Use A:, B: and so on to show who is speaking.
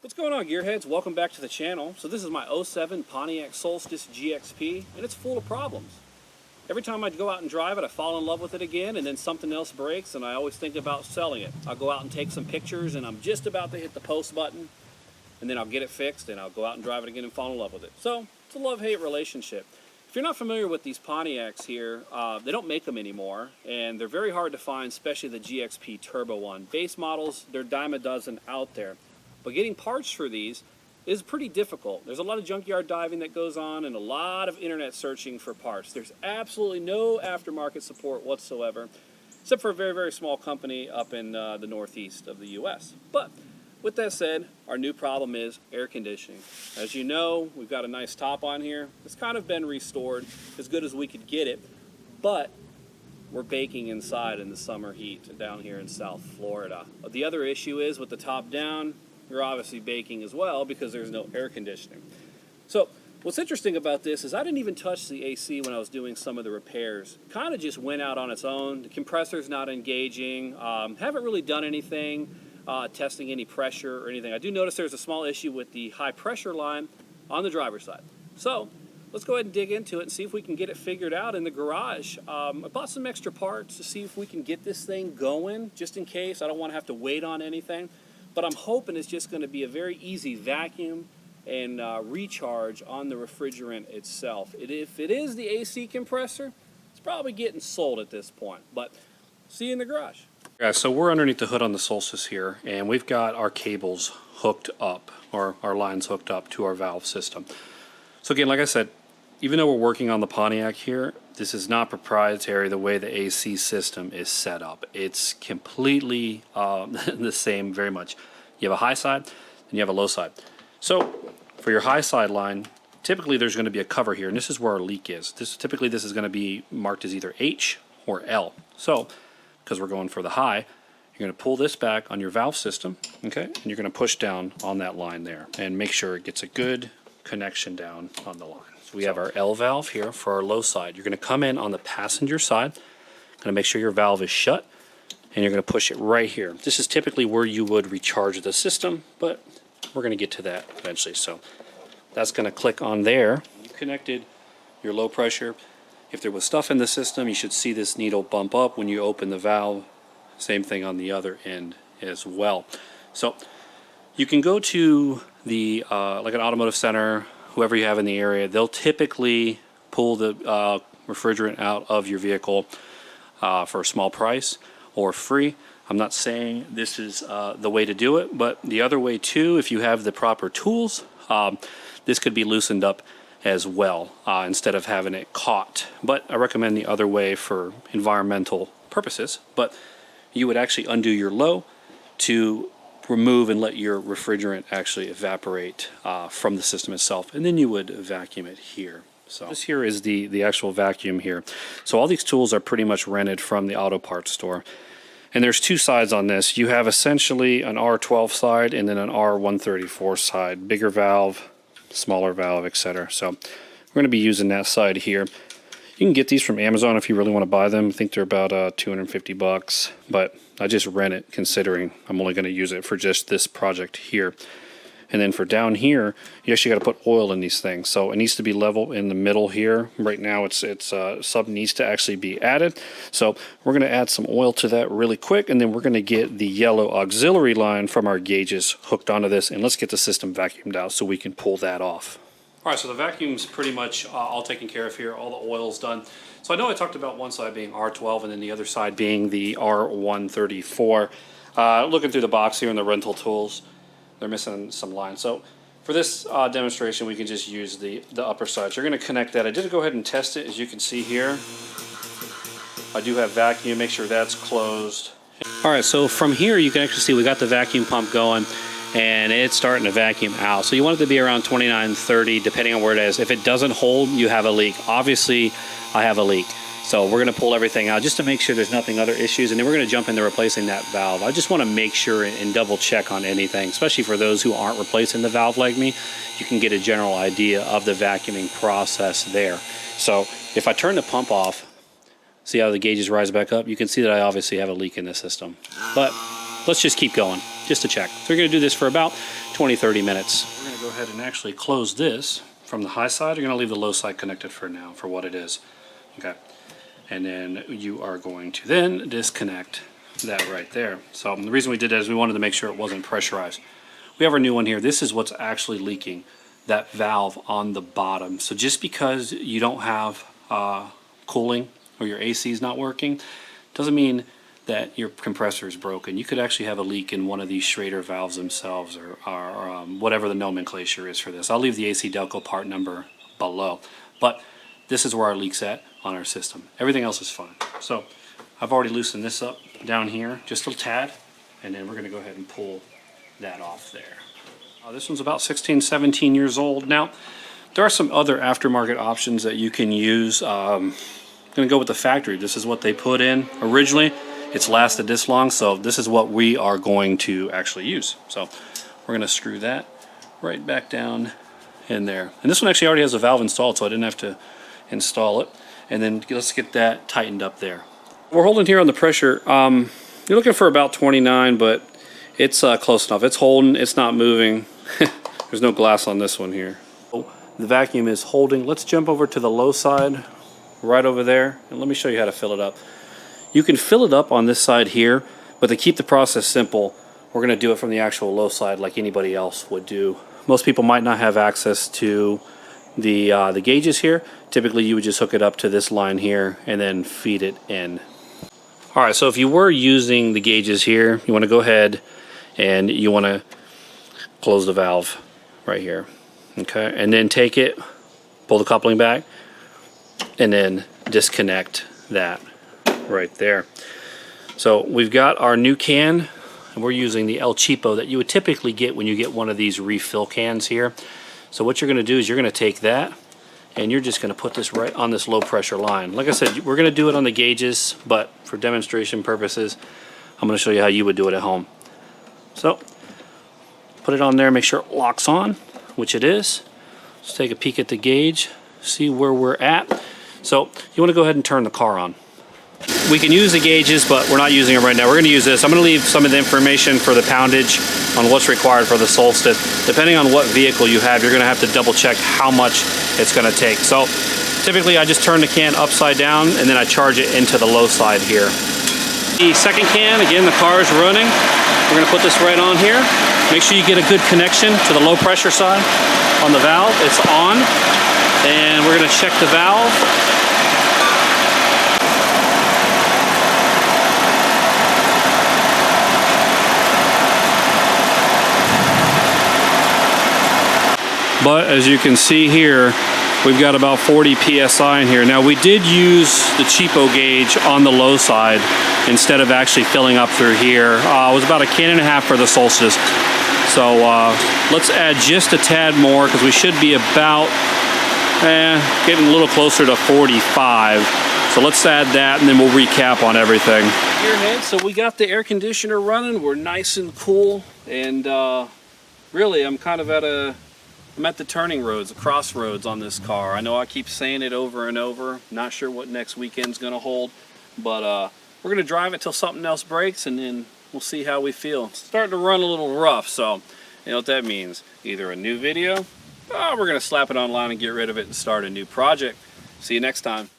A: What's going on, gearheads? Welcome back to the channel. So this is my '07 Pontiac Solstice GXP, and it's full of problems. Every time I go out and drive it, I fall in love with it again, and then something else breaks, and I always think about selling it. I'll go out and take some pictures, and I'm just about to hit the post button, and then I'll get it fixed, and I'll go out and drive it again and fall in love with it. So it's a love-hate relationship. If you're not familiar with these Pontiacs here, they don't make them anymore, and they're very hard to find, especially the GXP Turbo one. Base models, they're a dime a dozen out there. But getting parts for these is pretty difficult. There's a lot of junkyard diving that goes on and a lot of internet searching for parts. There's absolutely no aftermarket support whatsoever, except for a very, very small company up in the northeast of the US. But with that said, our new problem is air conditioning. As you know, we've got a nice top on here. It's kind of been restored as good as we could get it, but we're baking inside in the summer heat down here in South Florida. The other issue is with the top down, you're obviously baking as well because there's no air conditioning. So what's interesting about this is I didn't even touch the AC when I was doing some of the repairs. It kind of just went out on its own. The compressor's not engaging. Haven't really done anything, testing any pressure or anything. I do notice there's a small issue with the high pressure line on the driver's side. So let's go ahead and dig into it and see if we can get it figured out in the garage. I bought some extra parts to see if we can get this thing going, just in case. I don't want to have to wait on anything. But I'm hoping it's just going to be a very easy vacuum and recharge on the refrigerant itself. If it is the AC compressor, it's probably getting sold at this point. But see you in the garage.
B: Yeah, so we're underneath the hood on the Solstice here, and we've got our cables hooked up, or our lines hooked up to our valve system. So again, like I said, even though we're working on the Pontiac here, this is not proprietary the way the AC system is set up. It's completely the same very much. You have a high side and you have a low side. So for your high side line, typically there's going to be a cover here, and this is where our leak is. Typically this is going to be marked as either H or L. So because we're going for the high, you're going to pull this back on your valve system, okay, and you're going to push down on that line there and make sure it gets a good connection down on the line. So we have our L valve here for our low side. You're going to come in on the passenger side, going to make sure your valve is shut, and you're going to push it right here. This is typically where you would recharge the system, but we're going to get to that eventually. So that's going to click on there. You connected your low pressure. If there was stuff in the system, you should see this needle bump up when you open the valve. Same thing on the other end as well. So you can go to the like an automotive center, whoever you have in the area. They'll typically pull the refrigerant out of your vehicle for a small price or free. I'm not saying this is the way to do it, but the other way too, if you have the proper tools, this could be loosened up as well instead of having it caught. But I recommend the other way for environmental purposes. But you would actually undo your low to remove and let your refrigerant actually evaporate from the system itself, and then you would vacuum it here. So this here is the actual vacuum here. So all these tools are pretty much rented from the auto parts store, and there's two sides on this. You have essentially an R12 side and then an R134 side, bigger valve, smaller valve, etc. So we're going to be using that side here. You can get these from Amazon if you really want to buy them. I think they're about 250 bucks, but I just rent it considering I'm only going to use it for just this project here. And then for down here, you actually got to put oil in these things. So it needs to be level in the middle here. Right now it's sub needs to actually be added. So we're going to add some oil to that really quick, and then we're going to get the yellow auxiliary line from our gauges hooked onto this, and let's get the system vacuumed out so we can pull that off. All right, so the vacuum's pretty much all taken care of here. All the oil's done. So I know I talked about one side being R12 and then the other side being the R134. Looking through the box here in the rental tools, they're missing some lines. So for this demonstration, we can just use the upper side. So you're going to connect that. I did go ahead and test it, as you can see here. I do have vacuum. Make sure that's closed. All right, so from here you can actually see we got the vacuum pump going, and it's starting to vacuum out. So you want it to be around 29, 30, depending on where it is. If it doesn't hold, you have a leak. Obviously, I have a leak. So we're going to pull everything out just to make sure there's nothing other issues, and then we're going to jump into replacing that valve. I just want to make sure and double check on anything, especially for those who aren't replacing the valve like me. You can get a general idea of the vacuuming process there. So if I turn the pump off, see how the gauges rise back up? You can see that I obviously have a leak in the system. But let's just keep going. just to check. So you're going to do this for about 20-30 minutes. We're going to go ahead and actually close this from the high side. You're going to leave the low side connected for now, for what it is. Okay. And then you are going to then disconnect that right there. So the reason we did that is we wanted to make sure it wasn't pressurized. We have our new one here. This is what's actually leaking, that valve on the bottom. So just because you don't have cooling or your AC is not working doesn't mean that your compressor is broken. You could actually have a leak in one of these Schrader valves themselves, or whatever the nomenclature is for this. I'll leave the AC Delco part number below. But this is where our leak's at on our system. Everything else is fine. So I've already loosened this up down here just a tad, and then we're going to go ahead and pull that off there. This one's about 16, 17 years old. Now, there are some other aftermarket options that you can use. I'm going to go with the factory. This is what they put in originally. It's lasted this long, so this is what we are going to actually use. So we're going to screw that right back down in there. And this one actually already has a valve installed, so I didn't have to install it. And then let's get that tightened up there. We're holding here on the pressure. You're looking for about 29, but it's close enough. It's holding, it's not moving. There's no glass on this one here. The vacuum is holding. Let's jump over to the low side, right over there, and let me show you how to fill it up. You can fill it up on this side here, but to keep the process simple, we're going to do it from the actual low side like anybody else would do. Most people might not have access to the gauges here. Typically you would just hook it up to this line here and then feed it in. Alright, so if you were using the gauges here, you want to go ahead and you want to close the valve right here. Okay, and then take it, pull the coupling back, and then disconnect that right there. So we've got our new can, and we're using the El Cheapo that you would typically get when you get one of these refill cans here. So what you're going to do is you're going to take that and you're just going to put this right on this low pressure line. Like I said, we're going to do it on the gauges, but for demonstration purposes, I'm going to show you how you would do it at home. So put it on there, make sure it locks on, which it is. Let's take a peek at the gauge, see where we're at. So you want to go ahead and turn the car on. We can use the gauges, but we're not using it right now. We're going to use this. I'm going to leave some of the information for the poundage on what's required for the Solstice. Depending on what vehicle you have, you're going to have to double check how much it's going to take. So typically I just turn the can upside down and then I charge it into the low side here. The second can, again, the car is running. We're going to put this right on here. Make sure you get a good connection to the low pressure side on the valve. It's on. And we're going to check the valve. But as you can see here, we've got about 40 PSI in here. Now we did use the cheapo gauge on the low side instead of actually filling up through here. It was about 1.5 cans for the Solstice. So let's add just a tad more because we should be about getting a little closer to 45. So let's add that and then we'll recap on everything. Here ahead, so we got the air conditioner running. We're nice and cool, and really I'm kind of I'm at the turning roads, the crossroads on this car. I know I keep saying it over and over. Not sure what next weekend's going to hold, but we're going to drive it till something else breaks, and then we'll see how we feel. It's starting to run a little rough, so you know what that means. Either a new video, or we're going to slap it online and get rid of it and start a new project. See you next time.